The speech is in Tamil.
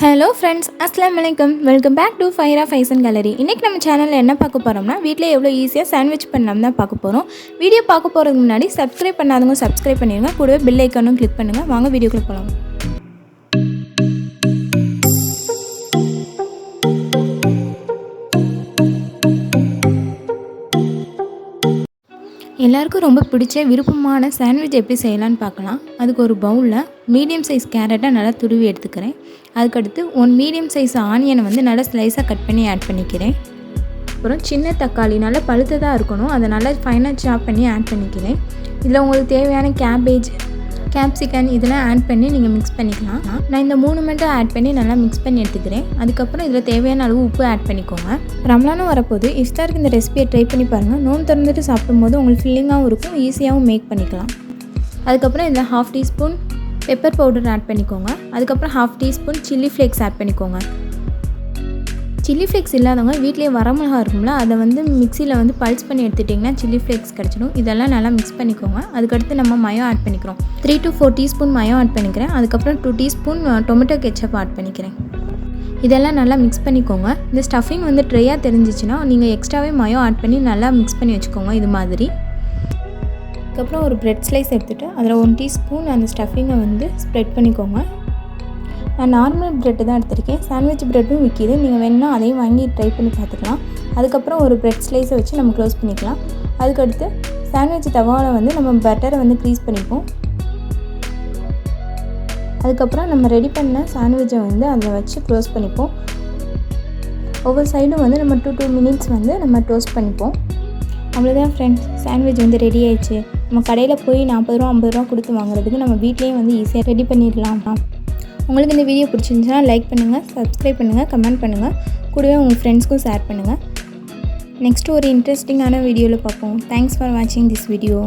ஹலோ ஃப்ரெண்ட்ஸ், அஸ்ஸலாமு அலைக்கும். Welcome back to Faira fashion gallery. இன்றைக்கி நம்ம சேனலில் என்ன பார்க்க போகிறோம்னா, வீட்டில் எவ்வளோ ஈஸியாக சாண்ட்விச் பண்ணலாம் தான் பார்க்க போகிறோம். வீடியோ பார்க்க போகிறதுக்கு முன்னாடி சப்ஸ்கிரைப் பண்ணாதவங்க சப்ஸ்கிரைப் பண்ணிடுங்க. கூடவே பெல் ஐக்கானும் கிளிக் பண்ணுங்கள். வாங்க வீடியோக்குள்ளே போகலாம். எல்லாருக்கும் ரொம்ப பிடிச்ச விருப்பமான சாண்ட்விச் எப்படி செய்யலான்னு பார்க்கலாம். அதுக்கு ஒரு பவுலில் மீடியம் சைஸ் கேரட்டை நல்லா துருவி எடுத்துக்கிறேன். அதுக்கடுத்து 1 மீடியம் சைஸ் ஆனியனை நல்லா ஸ்லைஸாக கட் பண்ணி ஆட் பண்ணிக்கிறேன். அப்புறம் சின்ன தக்காளி நல்லா பழுத்ததாக இருக்கணும், அதை நல்லா ஃபைனாக சாப் பண்ணி ஆட் பண்ணிக்கிறேன். இதில் உங்களுக்கு தேவையான கேபேஜ், கேப்சிகன் இதெல்லாம் ஆட் பண்ணி நீங்கள் மிக்ஸ் பண்ணிக்கலாம். நான் இந்த 3 மட்டும் ஆட் பண்ணி நல்லா மிக்ஸ் பண்ணி எடுத்துக்கிறேன். அதுக்கப்புறம் இதில் தேவையான அளவு உப்பு ஆட் பண்ணிக்கோங்க. ரமலானும் வரப்போது இஃப்தாருக்கு இந்த ரெசிபியை ட்ரை பண்ணி பாருங்கள். நோன்பு திறந்துட்டு சாப்பிடும்போது உங்களுக்கு ஃபில்லிங்காகவும் இருக்கும், ஈஸியாகவும் மேக் பண்ணிக்கலாம். அதுக்கப்புறம் இதில் 1/2 டீஸ்பூன் பெப்பர் பவுடர் ஆட் பண்ணிக்கோங்க. அதுக்கப்புறம் 1/2 டீஸ்பூன் சில்லி ஃப்ளேக்ஸ் ஆட் பண்ணிக்கோங்க. சில்லி ஃப்ளேக்ஸ் இல்லாதவங்க வீட்டிலேயே வரமிளகா இருக்கும்ல, அதை மிக்சியில் பல்ஸ் பண்ணி எடுத்துட்டிங்கன்னா சில்லி ஃப்ளேக்ஸ் கிடச்சிடும். இதெல்லாம் நல்லா மிக்ஸ் பண்ணிக்கோங்க. அதுக்கடுத்து நம்ம மயோ ஆட் பண்ணிக்கிறோம். 3 to 4 டீஸ்பூன் மயோ ஆட் பண்ணிக்கிறேன். அதுக்கப்புறம் 2 டீஸ்பூன் டொமேட்டோ கெச்சப் ஆட் பண்ணிக்கிறேன். இதெல்லாம் நல்லா மிக்ஸ் பண்ணிக்கோங்க. இந்த ஸ்டஃபிங் ட்ரையாக தெரிஞ்சிச்சுன்னா நீங்கள் எக்ஸ்ட்ராவே மயோ ஆட் பண்ணி நல்லா மிக்ஸ் பண்ணி வச்சுக்கோங்க. இது மாதிரி அதுக்கப்புறம் ஒரு ப்ரெட் ஸ்லைஸ் எடுத்துகிட்டு அதில் 1 டீஸ்பூன் அந்த ஸ்டஃபிங்கை ஸ்ப்ரெட் பண்ணிக்கோங்க. நான் நார்மல் ப்ரெட்டு தான் எடுத்திருக்கேன். சாண்ட்விச் ப்ரெட்டும் விற்கிது, நீங்கள் வேணுன்னா அதையும் வாங்கி ட்ரை பண்ணி பார்த்துக்கலாம். அதுக்கப்புறம் ஒரு ப்ரெட் ஸ்லைஸை வச்சு நம்ம க்ளோஸ் பண்ணிக்கலாம். அதுக்கடுத்து சாண்ட்விச் தவாவில் நம்ம பட்டரை க்ரீஸ் பண்ணிப்போம். அதுக்கப்புறம் நம்ம ரெடி பண்ண சாண்ட்விச்சை அதில் வச்சு க்ளோஸ் பண்ணிப்போம். ஒவ்வொரு சைடும் நம்ம 2 மினிட்ஸ் நம்ம டோஸ்ட் பண்ணிப்போம். அவ்வளோதான் ஃப்ரெண்ட்ஸ், சாண்ட்விச் ரெடி ஆயிடுச்சு. நம்ம கடையில் போய் 40 ரூபா 50 ரூபா கொடுத்து வாங்குறதுக்கு நம்ம வீட்லேயே ஈஸியாக ரெடி பண்ணிடலாம். உங்களுக்கு இந்த வீடியோ பிடிச்சிருந்துச்சுன்னா லைக் பண்ணுங்கள், சப்ஸ்கிரைப் பண்ணுங்கள், கமெண்ட் பண்ணுங்கள். கூடவே உங்கள் ஃப்ரெண்ட்ஸ்க்கும் ஷேர் பண்ணுங்கள். நெக்ஸ்ட்டு ஒரு இன்ட்ரெஸ்டிங்கான வீடியோவில் பார்ப்போம். தேங்க்ஸ் ஃபார் வாட்சிங் திஸ் வீடியோ.